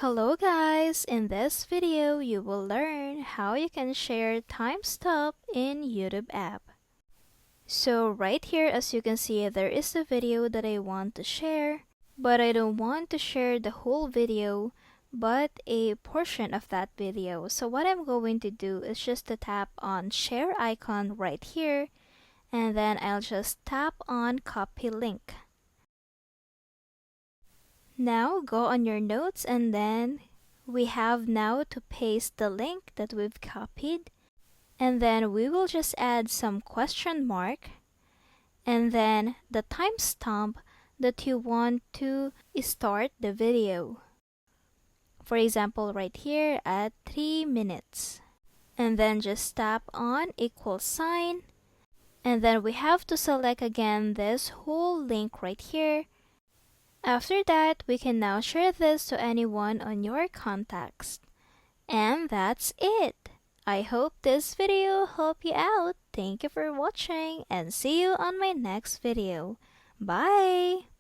Hello guys! In this video, you will learn how you can share time stop in YouTube app. So right here, as you can see, there is a video that I want to share, but I don't want to share the whole video, but a portion of that video. So what I'm going to do is just to tap on share icon right here, and then I'll just tap on copy link. Now go on your notes, and then we have now to paste the link that we've copied, and then we will just add some question mark and then the timestamp that you want to start the video. For example, right here at 3 minutes. And then just tap on equal sign, and then we have to select again this whole link right here. After that, we can now share this to anyone on your contacts. And that's it. I hope this video helped you out. Thank you for watching and see you on my next video. Bye!